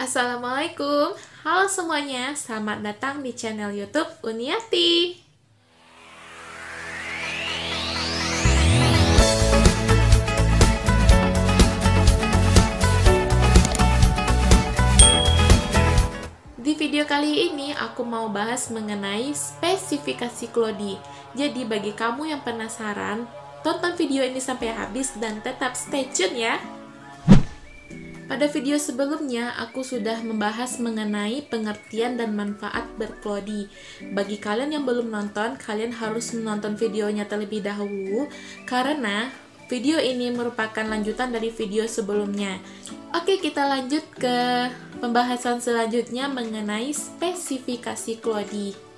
Assalamualaikum, halo semuanya, selamat datang di channel YouTube Uniati. Di video kali ini aku mau bahas mengenai spesifikasi Cloudy. Jadi bagi kamu yang penasaran, tonton video ini sampai habis dan tetap stay tune ya. Pada video sebelumnya, aku sudah membahas mengenai pengertian dan manfaat berklodi. Bagi kalian yang belum nonton, kalian harus menonton videonya terlebih dahulu, karena video ini merupakan lanjutan dari video sebelumnya. Oke, kita lanjut ke pembahasan selanjutnya mengenai spesifikasi klodi.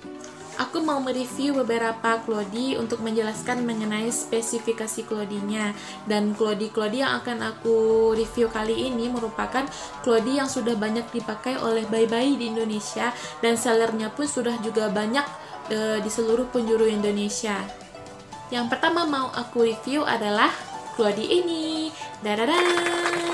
Aku mau mereview beberapa klodi untuk menjelaskan mengenai spesifikasi klodinya. Dan klodi-klodi yang akan aku review kali ini merupakan klodi yang sudah banyak dipakai oleh bayi-bayi di Indonesia, dan sellernya pun sudah juga banyak di seluruh penjuru Indonesia. Yang pertama mau aku review adalah klodi ini. Dadadang!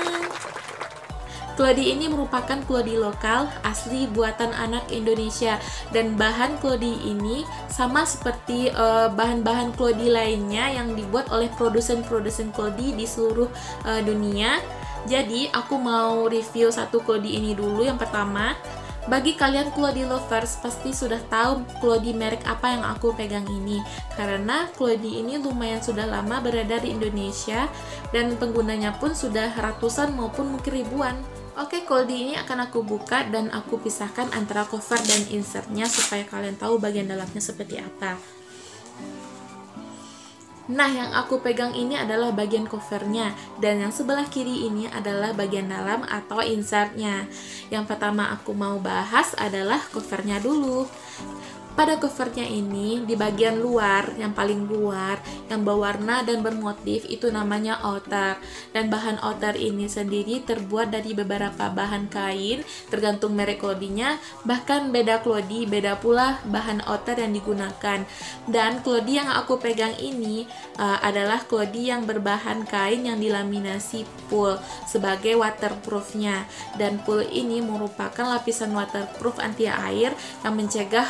Klodi ini merupakan klodi lokal asli buatan anak Indonesia, dan bahan klodi ini sama seperti bahan-bahan klodi lainnya yang dibuat oleh produsen-produsen klodi di seluruh dunia. Jadi aku mau review satu klodi ini dulu. Yang pertama, bagi kalian klodi lovers pasti sudah tahu klodi merek apa yang aku pegang ini, karena klodi ini lumayan sudah lama beredar di Indonesia dan penggunanya pun sudah ratusan maupun mungkin ribuan. Oke, klodi ini akan aku buka dan aku pisahkan antara cover dan insertnya supaya kalian tahu bagian dalamnya seperti apa. Nah, yang aku pegang ini adalah bagian covernya, dan yang sebelah kiri ini adalah bagian dalam atau insertnya. Yang pertama aku mau bahas adalah covernya dulu. Pada covernya ini, di bagian luar, yang paling luar, yang berwarna dan bermotif, itu namanya outer. Dan bahan outer ini sendiri terbuat dari beberapa bahan kain, tergantung merek klodinya. Bahkan beda klodi, beda pula bahan outer yang digunakan. Dan klodi yang aku pegang ini adalah klodi yang berbahan kain yang dilaminasi pool sebagai waterproofnya. Dan pool ini merupakan lapisan waterproof anti air yang mencegah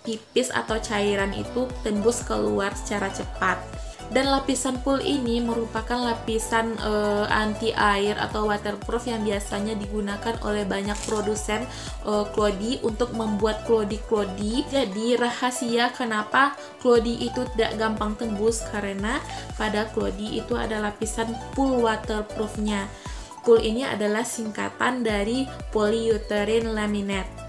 pipis atau cairan itu tembus keluar secara cepat. Dan lapisan pool ini merupakan lapisan anti air atau waterproof yang biasanya digunakan oleh banyak produsen klodi untuk membuat klodi-klodi. Jadi rahasia kenapa klodi itu tidak gampang tembus, karena pada klodi itu ada lapisan pool waterproofnya. Pool ini adalah singkatan dari polyurethane laminate.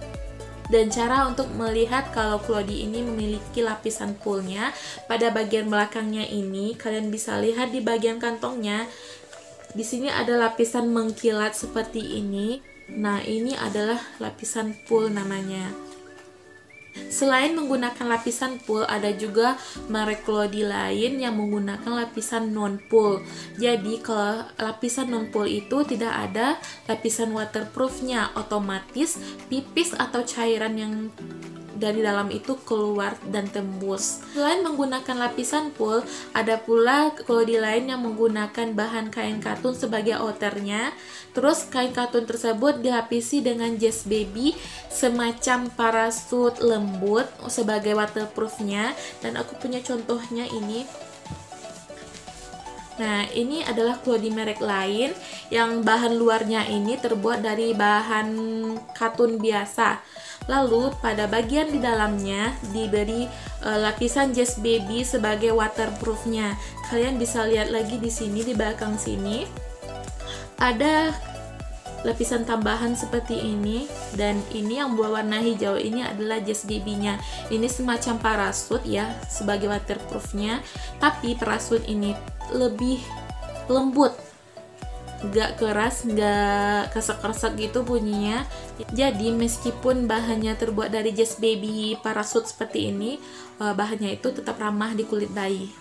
Dan cara untuk melihat kalau klodi ini memiliki lapisan poolnya, pada bagian belakangnya ini kalian bisa lihat di bagian kantongnya. Di sini ada lapisan mengkilat seperti ini. Nah, ini adalah lapisan pool namanya. Selain menggunakan lapisan pool, ada juga merek klodi lain yang menggunakan lapisan non-pool. Jadi kalau lapisan non-pool itu tidak ada lapisan waterproofnya, otomatis pipis atau cairan yang dari dalam itu keluar dan tembus. Selain menggunakan lapisan pool, ada pula klodi lain yang menggunakan bahan kain katun sebagai outernya. Terus kain katun tersebut dilapisi dengan Just Baby semacam parasut lembut sebagai waterproofnya, dan aku punya contohnya ini. Nah, ini adalah klodi merek lain yang bahan luarnya ini terbuat dari bahan katun biasa. Lalu pada bagian di dalamnya diberi lapisan Just Baby sebagai waterproofnya. Kalian bisa lihat lagi di sini, di belakang sini ada lapisan tambahan seperti ini, dan ini yang berwarna hijau ini adalah Just Baby-nya. Ini semacam parasut ya sebagai waterproofnya, tapi parasut ini lebih lembut, gak keras, gak kesek-kesek gitu bunyinya. Jadi meskipun bahannya terbuat dari Just Baby parasut seperti ini, bahannya itu tetap ramah di kulit bayi.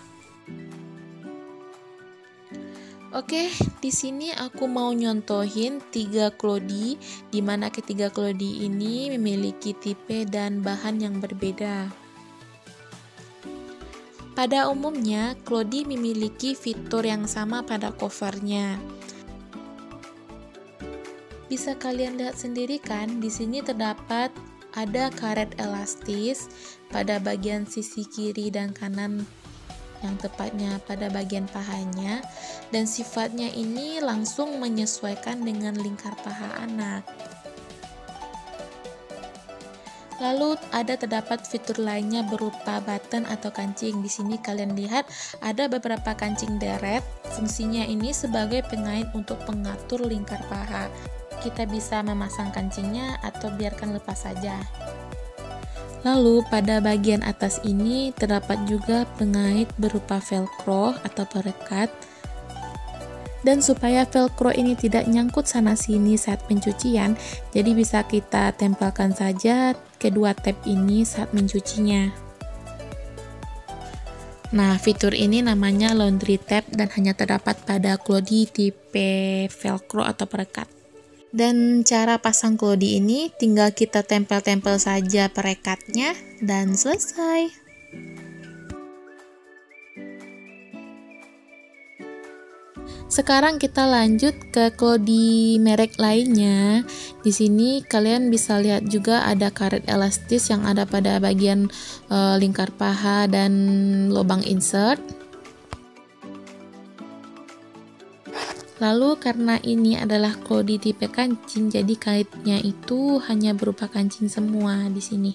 Oke, di sini aku mau nyontohin 3 klodi, di mana ketiga klodi ini memiliki tipe dan bahan yang berbeda. Pada umumnya, klodi memiliki fitur yang sama pada covernya. Bisa kalian lihat sendiri kan, di sini terdapat ada karet elastis pada bagian sisi kiri dan kanan, yang tepatnya pada bagian pahanya, dan sifatnya ini langsung menyesuaikan dengan lingkar paha anak. Lalu terdapat fitur lainnya berupa button atau kancing. Di sini kalian lihat ada beberapa kancing deret. Fungsinya ini sebagai pengait untuk pengatur lingkar paha. Kita bisa memasang kancingnya atau biarkan lepas saja. Lalu pada bagian atas ini terdapat juga pengait berupa velcro atau perekat. Dan supaya velcro ini tidak nyangkut sana sini saat pencucian, jadi bisa kita tempelkan saja kedua tab ini saat mencucinya. Nah, fitur ini namanya laundry tab dan hanya terdapat pada Clody tipe velcro atau perekat. Dan cara pasang Clody ini tinggal kita tempel-tempel saja perekatnya dan selesai. Sekarang kita lanjut ke Clody merek lainnya. Di sini kalian bisa lihat juga ada karet elastis yang ada pada bagian lingkar paha dan lubang insert. Lalu karena ini adalah Clody tipe kancing, jadi kaitnya itu hanya berupa kancing semua di sini.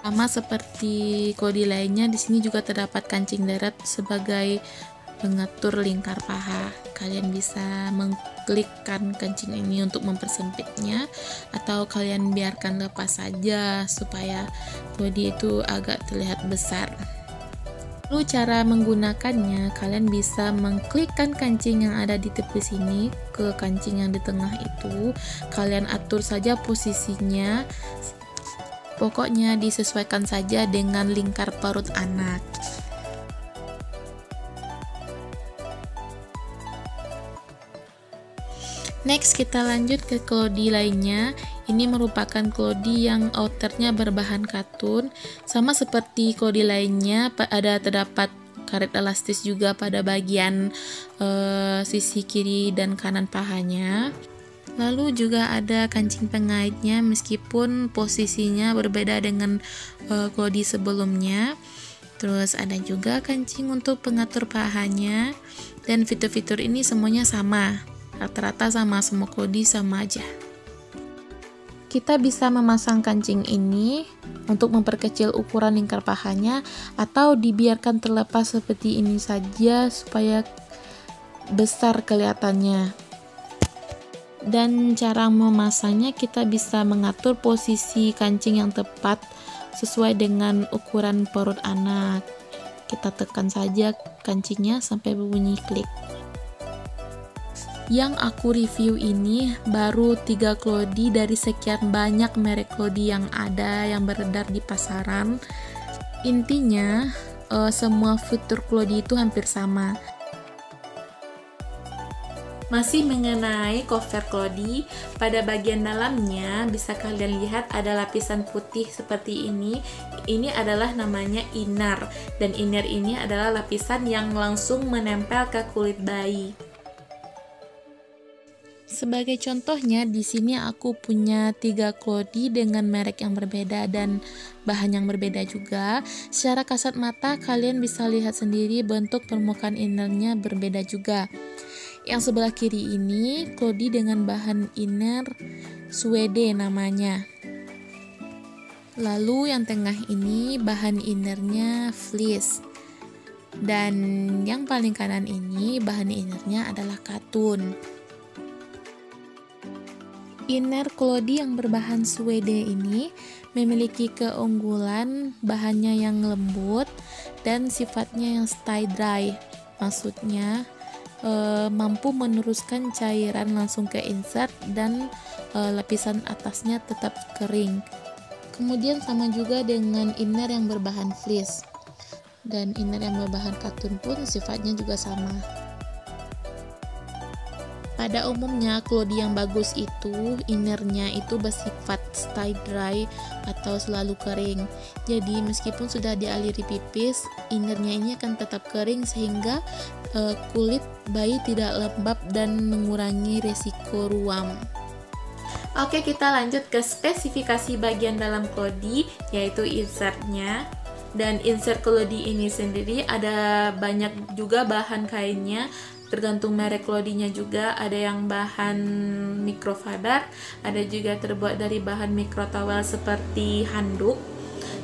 Sama seperti Clody lainnya, di sini juga terdapat kancing deret sebagai pengatur lingkar paha. Kalian bisa mengklikkan kancing ini untuk mempersempitnya, atau kalian biarkan lepas saja supaya Clody itu agak terlihat besar. Lalu cara menggunakannya, kalian bisa mengklikkan kancing yang ada di tepi sini ke kancing yang di tengah itu. Kalian atur saja posisinya. Pokoknya disesuaikan saja dengan lingkar perut anak. Next, kita lanjut ke Clody lainnya. Ini merupakan Clody yang outernya berbahan katun. Sama seperti Clody lainnya, terdapat karet elastis juga pada bagian sisi kiri dan kanan pahanya. Lalu juga ada kancing pengaitnya, meskipun posisinya berbeda dengan Clody sebelumnya. Terus ada juga kancing untuk pengatur pahanya, dan fitur-fitur ini semuanya sama, rata-rata sama semua Clody sama aja. Kita bisa memasang kancing ini untuk memperkecil ukuran lingkar pahanya, atau dibiarkan terlepas seperti ini saja supaya besar kelihatannya. Dan cara memasangnya, kita bisa mengatur posisi kancing yang tepat sesuai dengan ukuran perut anak. Kita tekan saja kancingnya sampai berbunyi klik. Yang aku review ini baru 3 Clody dari sekian banyak merek Clody yang ada, yang beredar di pasaran. Intinya semua fitur Clody itu hampir sama. Masih mengenai cover Clody, pada bagian dalamnya bisa kalian lihat ada lapisan putih seperti ini. Ini adalah namanya inner, dan inner ini adalah lapisan yang langsung menempel ke kulit bayi. Sebagai contohnya, di sini aku punya 3 Clody dengan merek yang berbeda dan bahan yang berbeda juga. Secara kasat mata kalian bisa lihat sendiri bentuk permukaan innernya berbeda juga. Yang sebelah kiri ini Clody dengan bahan inner suede namanya. Lalu yang tengah ini bahan innernya fleece. Dan yang paling kanan ini bahan innernya adalah katun. Inner Clody yang berbahan suede ini memiliki keunggulan bahannya yang lembut dan sifatnya yang stay dry. Maksudnya mampu meneruskan cairan langsung ke insert dan lapisan atasnya tetap kering. Kemudian sama juga dengan inner yang berbahan fleece, dan inner yang berbahan katun pun sifatnya juga sama. Pada umumnya klodi yang bagus itu innernya itu bersifat stay dry atau selalu kering. Jadi meskipun sudah dialiri pipis, innernya ini akan tetap kering sehingga kulit bayi tidak lembab dan mengurangi resiko ruam. Oke, kita lanjut ke spesifikasi bagian dalam klodi, yaitu insertnya. Dan insert klodi ini sendiri ada banyak juga bahan kainnya, tergantung merek klodinya juga. Ada yang bahan microfiber, ada juga terbuat dari bahan mikrotowel seperti handuk.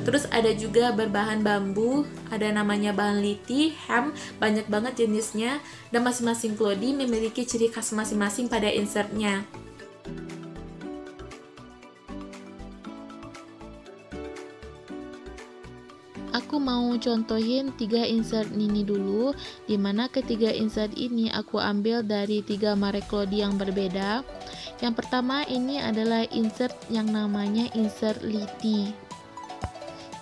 Terus ada juga berbahan bambu, ada namanya bahan liti, hem, banyak banget jenisnya. Dan masing-masing klodi memiliki ciri khas masing-masing pada insertnya. Aku mau contohin 3 insert ini dulu, dimana ketiga insert ini aku ambil dari 3 merek klodi yang berbeda. Yang pertama ini adalah insert yang namanya insert liti.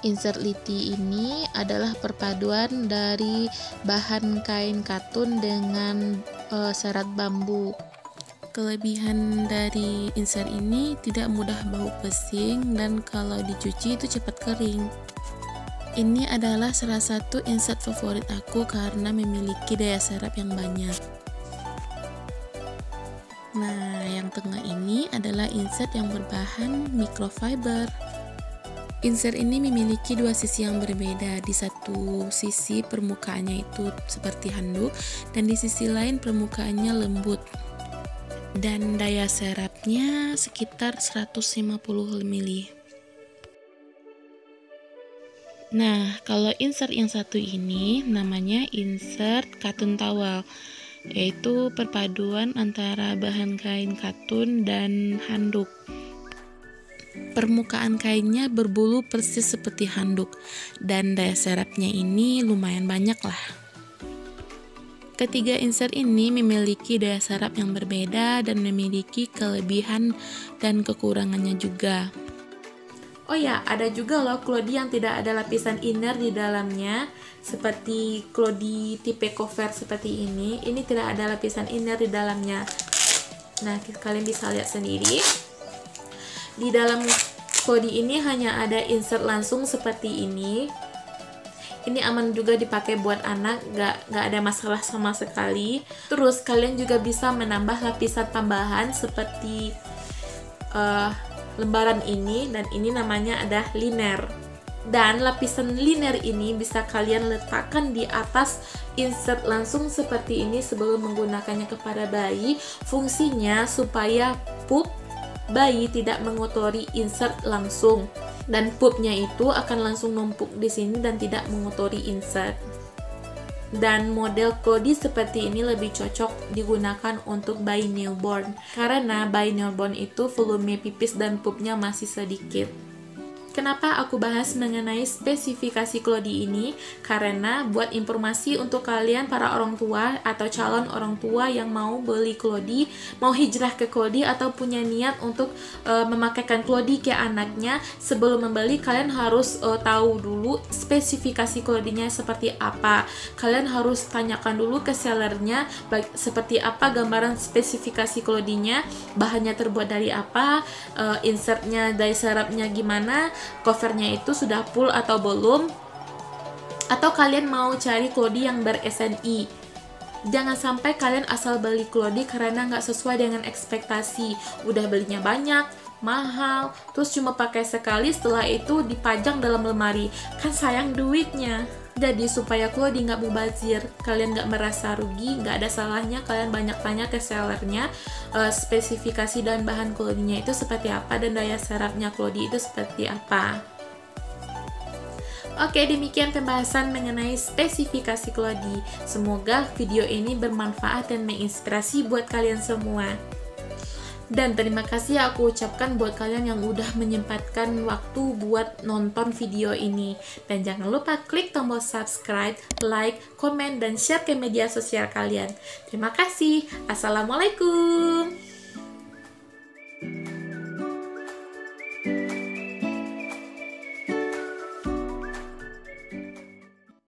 Insert liti ini adalah perpaduan dari bahan kain katun dengan serat bambu. Kelebihan dari insert ini tidak mudah bau pesing dan kalau dicuci itu cepat kering. Ini adalah salah satu insert favorit aku karena memiliki daya serap yang banyak. Nah, yang tengah ini adalah insert yang berbahan microfiber. Insert ini memiliki 2 sisi yang berbeda. Di satu sisi permukaannya itu seperti handuk, dan di sisi lain permukaannya lembut. Dan daya serapnya sekitar 150 ml. Nah, kalau insert yang satu ini namanya insert katun towel, yaitu perpaduan antara bahan kain katun dan handuk. Permukaan kainnya berbulu persis seperti handuk, dan daya serapnya ini lumayan banyak lah. Ketiga insert ini memiliki daya serap yang berbeda dan memiliki kelebihan dan kekurangannya juga. Oh ya, ada juga loh klodi yang tidak ada lapisan inner di dalamnya, seperti klodi tipe cover seperti ini. Ini tidak ada lapisan inner di dalamnya. Nah, kalian bisa lihat sendiri. Di dalam klodi ini hanya ada insert langsung seperti ini. Ini aman juga dipakai buat anak, nggak ada masalah sama sekali. Terus kalian juga bisa menambah lapisan tambahan seperti lembaran ini, dan ini namanya ada liner. Dan lapisan liner ini bisa kalian letakkan di atas insert langsung seperti ini sebelum menggunakannya kepada bayi. Fungsinya supaya pup bayi tidak mengotori insert langsung, dan pupnya itu akan langsung numpuk di sini dan tidak mengotori insert. Dan model klodi seperti ini lebih cocok digunakan untuk bayi newborn, karena bayi newborn itu volume pipis dan pupnya masih sedikit. Kenapa aku bahas mengenai spesifikasi klodi ini? Karena buat informasi untuk kalian para orang tua atau calon orang tua yang mau beli klodi, mau hijrah ke klodi atau punya niat untuk memakaikan klodi ke anaknya, sebelum membeli kalian harus tahu dulu spesifikasi klodinya seperti apa. Kalian harus tanyakan dulu ke sellernya seperti apa gambaran spesifikasi klodinya, bahannya terbuat dari apa, insertnya, daya serapnya gimana, covernya itu sudah full atau belum, atau kalian mau cari klodi yang ber-SNI. Jangan sampai kalian asal beli klodi karena nggak sesuai dengan ekspektasi, udah belinya banyak, mahal, terus cuma pakai sekali, setelah itu dipajang dalam lemari, kan sayang duitnya. Jadi supaya klodi nggak mubazir, kalian nggak merasa rugi, nggak ada salahnya kalian banyak tanya ke sellernya spesifikasi dan bahan klodinya itu seperti apa, dan daya serapnya klodi itu seperti apa. Oke, demikian pembahasan mengenai spesifikasi klodi. Semoga video ini bermanfaat dan menginspirasi buat kalian semua. Dan terima kasih aku ucapkan buat kalian yang udah menyempatkan waktu buat nonton video ini. Dan jangan lupa klik tombol subscribe, like, komen, dan share ke media sosial kalian. Terima kasih. Assalamualaikum.